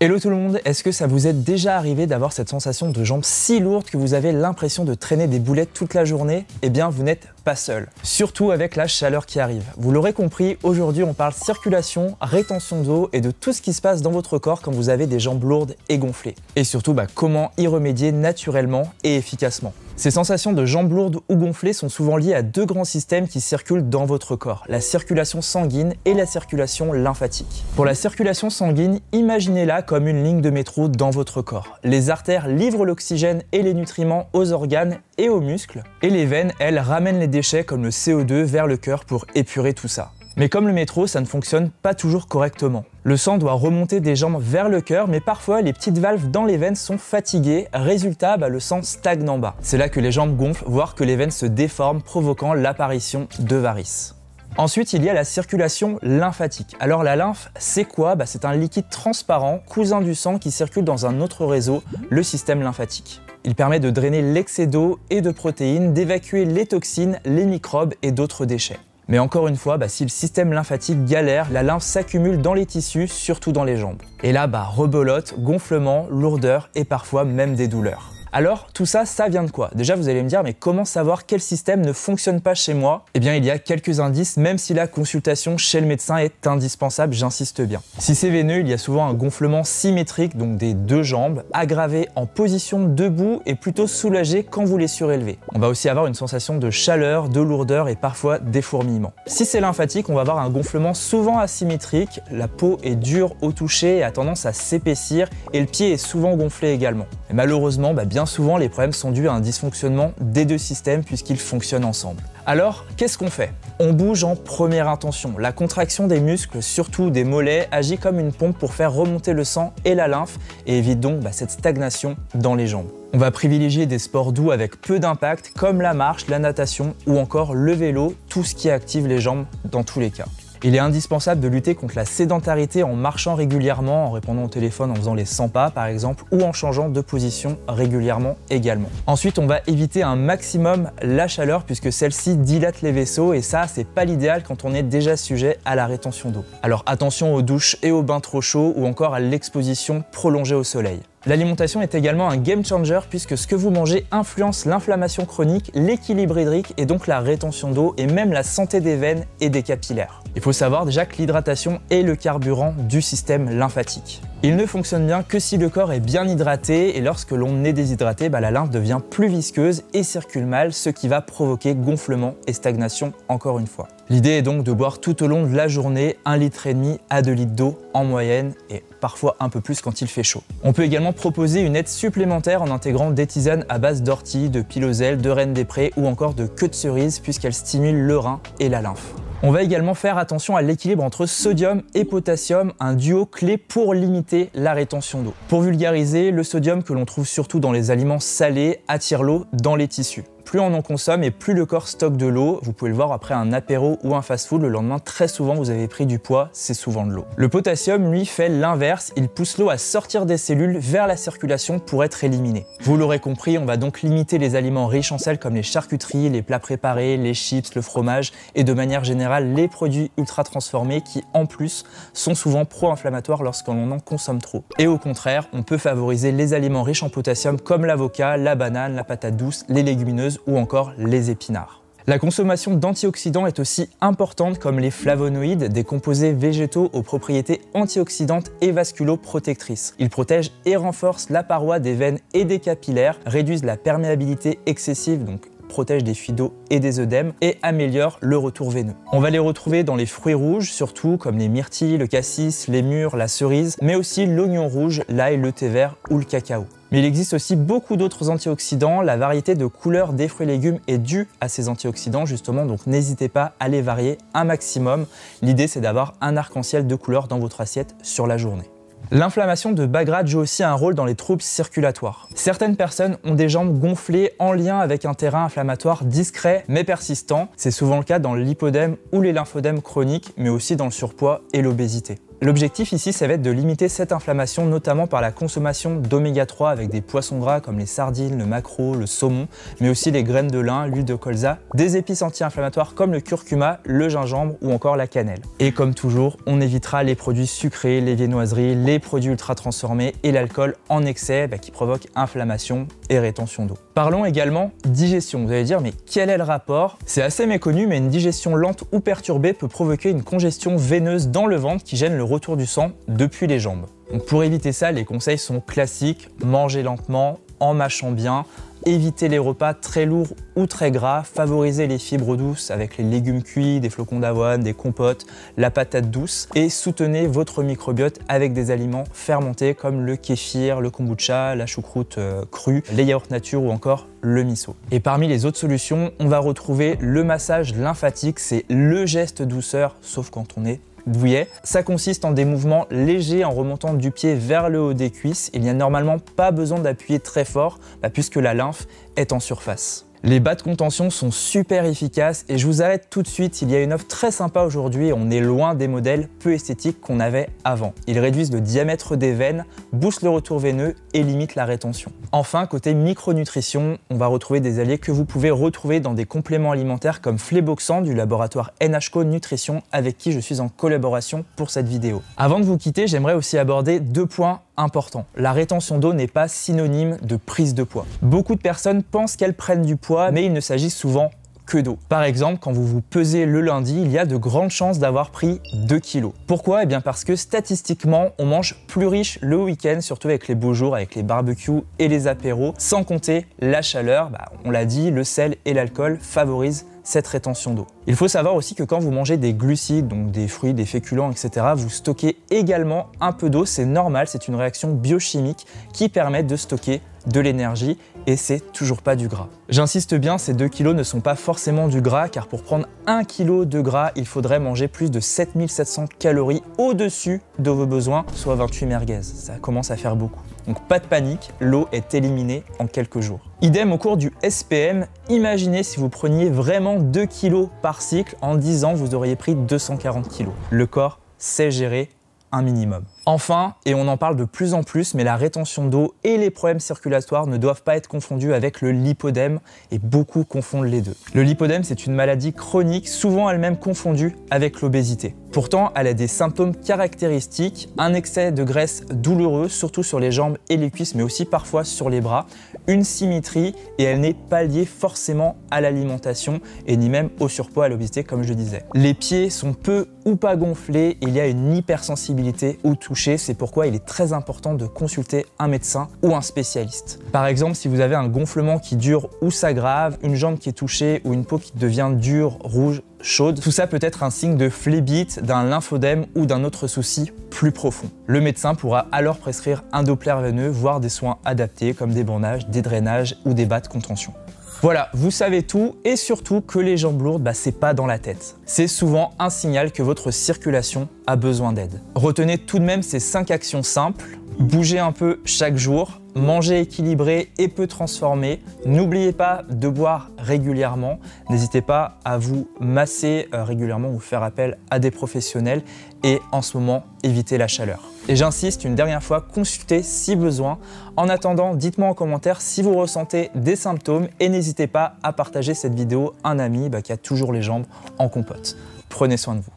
Hello tout le monde, est-ce que ça vous est déjà arrivé d'avoir cette sensation de jambes si lourdes que vous avez l'impression de traîner des boulettes toute la journée? Eh bien, vous n'êtes pas seul. Surtout avec la chaleur qui arrive. Vous l'aurez compris, aujourd'hui on parle circulation, rétention d'eau et de tout ce qui se passe dans votre corps quand vous avez des jambes lourdes et gonflées. Et surtout, comment y remédier naturellement et efficacement. Ces sensations de jambes lourdes ou gonflées sont souvent liées à deux grands systèmes qui circulent dans votre corps, la circulation sanguine et la circulation lymphatique. Pour la circulation sanguine, imaginez-la comme une ligne de métro dans votre corps. Les artères livrent l'oxygène et les nutriments aux organes et aux muscles, et les veines, elles, ramènent les déchets comme le CO2 vers le cœur pour épurer tout ça. Mais comme le métro, ça ne fonctionne pas toujours correctement. Le sang doit remonter des jambes vers le cœur, mais parfois les petites valves dans les veines sont fatiguées. Résultat, le sang stagne en bas. C'est là que les jambes gonflent, voire que les veines se déforment, provoquant l'apparition de varices. Ensuite, il y a la circulation lymphatique. Alors la lymphe, c'est quoi? C'est un liquide transparent, cousin du sang, qui circule dans un autre réseau, le système lymphatique. Il permet de drainer l'excès d'eau et de protéines, d'évacuer les toxines, les microbes et d'autres déchets. Mais encore une fois, si le système lymphatique galère, la lymphe s'accumule dans les tissus, surtout dans les jambes. Et là, rebelote, gonflement, lourdeur et parfois même des douleurs. Alors, tout ça, ça vient de quoi? Déjà, vous allez me dire, mais comment savoir quel système ne fonctionne pas chez moi? Eh bien, il y a quelques indices, même si la consultation chez le médecin est indispensable, j'insiste bien. Si c'est veineux, il y a souvent un gonflement symétrique, donc des deux jambes, aggravé en position debout et plutôt soulagé quand vous les surélevez. On va aussi avoir une sensation de chaleur, de lourdeur et parfois des fourmillements. Si c'est lymphatique, on va avoir un gonflement souvent asymétrique, la peau est dure au toucher et a tendance à s'épaissir et le pied est souvent gonflé également. Et malheureusement, bien souvent, les problèmes sont dus à un dysfonctionnement des deux systèmes puisqu'ils fonctionnent ensemble. Alors, qu'est-ce qu'on fait? On bouge en première intention. La contraction des muscles, surtout des mollets, agit comme une pompe pour faire remonter le sang et la lymphe et évite donc cette stagnation dans les jambes. On va privilégier des sports doux avec peu d'impact comme la marche, la natation ou encore le vélo, tout ce qui active les jambes dans tous les cas. Il est indispensable de lutter contre la sédentarité en marchant régulièrement, en répondant au téléphone en faisant les 100 pas par exemple, ou en changeant de position régulièrement également. Ensuite, on va éviter un maximum la chaleur puisque celle-ci dilate les vaisseaux et ça, c'est pas l'idéal quand on est déjà sujet à la rétention d'eau. Alors attention aux douches et aux bains trop chauds ou encore à l'exposition prolongée au soleil. L'alimentation est également un game changer puisque ce que vous mangez influence l'inflammation chronique, l'équilibre hydrique et donc la rétention d'eau et même la santé des veines et des capillaires. Il faut savoir déjà que l'hydratation est le carburant du système lymphatique. Il ne fonctionne bien que si le corps est bien hydraté et lorsque l'on est déshydraté, la lymphe devient plus visqueuse et circule mal, ce qui va provoquer gonflement et stagnation encore une fois. L'idée est donc de boire tout au long de la journée 1,5 litre à 2 litres d'eau en moyenne et parfois un peu plus quand il fait chaud. On peut également proposer une aide supplémentaire en intégrant des tisanes à base d'ortie, de piloselle, de reine des prés ou encore de queue de cerise puisqu'elles stimulent le rein et la lymphe. On va également faire attention à l'équilibre entre sodium et potassium, un duo clé pour limiter la rétention d'eau. Pour vulgariser, le sodium que l'on trouve surtout dans les aliments salés attire l'eau dans les tissus. Plus on en consomme et plus le corps stocke de l'eau. Vous pouvez le voir après un apéro ou un fast-food, le lendemain très souvent vous avez pris du poids, c'est souvent de l'eau. Le potassium lui fait l'inverse, il pousse l'eau à sortir des cellules vers la circulation pour être éliminée. Vous l'aurez compris, on va donc limiter les aliments riches en sel comme les charcuteries, les plats préparés, les chips, le fromage et de manière générale les produits ultra transformés qui en plus sont souvent pro-inflammatoires lorsqu'on en consomme trop. Et au contraire, on peut favoriser les aliments riches en potassium comme l'avocat, la banane, la patate douce, les légumineuses ou encore les épinards. La consommation d'antioxydants est aussi importante comme les flavonoïdes, des composés végétaux aux propriétés antioxydantes et vasculoprotectrices. Ils protègent et renforcent la paroi des veines et des capillaires, réduisent la perméabilité excessive, donc protège des fuites d'eau et des œdèmes et améliore le retour veineux. On va les retrouver dans les fruits rouges, surtout comme les myrtilles, le cassis, les mûres, la cerise, mais aussi l'oignon rouge, l'ail, le thé vert ou le cacao. Mais il existe aussi beaucoup d'autres antioxydants. La variété de couleurs des fruits et légumes est due à ces antioxydants justement, donc n'hésitez pas à les varier un maximum. L'idée c'est d'avoir un arc-en-ciel de couleurs dans votre assiette sur la journée. L'inflammation de bas grade joue aussi un rôle dans les troubles circulatoires. Certaines personnes ont des jambes gonflées en lien avec un terrain inflammatoire discret mais persistant. C'est souvent le cas dans l'hypodème ou les lymphodèmes chroniques, mais aussi dans le surpoids et l'obésité. L'objectif ici, ça va être de limiter cette inflammation, notamment par la consommation d'oméga 3 avec des poissons gras comme les sardines, le maquereau, le saumon, mais aussi les graines de lin, l'huile de colza, des épices anti-inflammatoires comme le curcuma, le gingembre ou encore la cannelle. Et comme toujours, on évitera les produits sucrés, les viennoiseries, les produits ultra transformés et l'alcool en excès qui provoque inflammation et rétention d'eau. Parlons également digestion. Vous allez dire, mais quel est le rapport? C'est assez méconnu, mais une digestion lente ou perturbée peut provoquer une congestion veineuse dans le ventre qui gêne le retour du sang depuis les jambes. Donc pour éviter ça, les conseils sont classiques: manger lentement, en mâchant bien, éviter les repas très lourds ou très gras, favoriser les fibres douces avec les légumes cuits, des flocons d'avoine, des compotes, la patate douce, et soutenez votre microbiote avec des aliments fermentés comme le kéfir, le kombucha, la choucroute crue, les yaourts nature ou encore le miso. Et parmi les autres solutions, on va retrouver le massage lymphatique. C'est le geste douceur, sauf quand on est douillet. Ça consiste en des mouvements légers en remontant du pied vers le haut des cuisses. Il n'y a normalement pas besoin d'appuyer très fort puisque la lymphe est en surface. Les bas de contention sont super efficaces et je vous arrête tout de suite, il y a une offre très sympa aujourd'hui, on est loin des modèles peu esthétiques qu'on avait avant. Ils réduisent le diamètre des veines, boostent le retour veineux et limitent la rétention. Enfin, côté micronutrition, on va retrouver des alliés que vous pouvez retrouver dans des compléments alimentaires comme Fléboxan du laboratoire NHCO Nutrition avec qui je suis en collaboration pour cette vidéo. Avant de vous quitter, j'aimerais aussi aborder deux points important. La rétention d'eau n'est pas synonyme de prise de poids. Beaucoup de personnes pensent qu'elles prennent du poids, mais il ne s'agit souvent que d'eau. Par exemple, quand vous vous pesez le lundi, il y a de grandes chances d'avoir pris 2 kilos. Pourquoi? Eh bien parce que statistiquement, on mange plus riche le week-end, surtout avec les beaux jours, avec les barbecues et les apéros, sans compter la chaleur. On l'a dit, le sel et l'alcool favorisent cette rétention d'eau. Il faut savoir aussi que quand vous mangez des glucides, donc des fruits, des féculents, etc., vous stockez également un peu d'eau. C'est normal, c'est une réaction biochimique qui permet de stocker de l'énergie et c'est toujours pas du gras. J'insiste bien, ces 2 kilos ne sont pas forcément du gras car pour prendre 1 kg de gras, il faudrait manger plus de 7700 calories au-dessus de vos besoins, soit 28 merguez. Ça commence à faire beaucoup. Donc pas de panique, l'eau est éliminée en quelques jours. Idem au cours du SPM, imaginez si vous preniez vraiment 2 kilos par cycle, en 10 ans vous auriez pris 240 kilos. Le corps sait gérer un minimum. Enfin, et on en parle de plus en plus, mais la rétention d'eau et les problèmes circulatoires ne doivent pas être confondus avec le lipodème et beaucoup confondent les deux. Le lipodème, c'est une maladie chronique, souvent elle-même confondue avec l'obésité. Pourtant, elle a des symptômes caractéristiques, un excès de graisse douloureux, surtout sur les jambes et les cuisses, mais aussi parfois sur les bras, une symétrie et elle n'est pas liée forcément à l'alimentation et ni même au surpoids, à l'obésité comme je le disais. Les pieds sont peu ou pas gonflés, il y a une hypersensibilité au toucher. C'est pourquoi il est très important de consulter un médecin ou un spécialiste. Par exemple, si vous avez un gonflement qui dure ou s'aggrave, une jambe qui est touchée ou une peau qui devient dure, rouge, chaude, tout ça peut être un signe de phlébite, d'un lymphodème ou d'un autre souci plus profond. Le médecin pourra alors prescrire un Doppler veineux, voire des soins adaptés comme des bandages, des drainages ou des bas de contention. Voilà, vous savez tout et surtout que les jambes lourdes, c'est pas dans la tête. C'est souvent un signal que votre circulation a besoin d'aide. Retenez tout de même ces 5 actions simples. Bougez un peu chaque jour, mangez équilibré et peu transformé. N'oubliez pas de boire régulièrement. N'hésitez pas à vous masser régulièrement ou faire appel à des professionnels. Et en ce moment, évitez la chaleur. Et j'insiste une dernière fois, consultez si besoin. En attendant, dites-moi en commentaire si vous ressentez des symptômes et n'hésitez pas à partager cette vidéo à un ami qui a toujours les jambes en compote. Prenez soin de vous.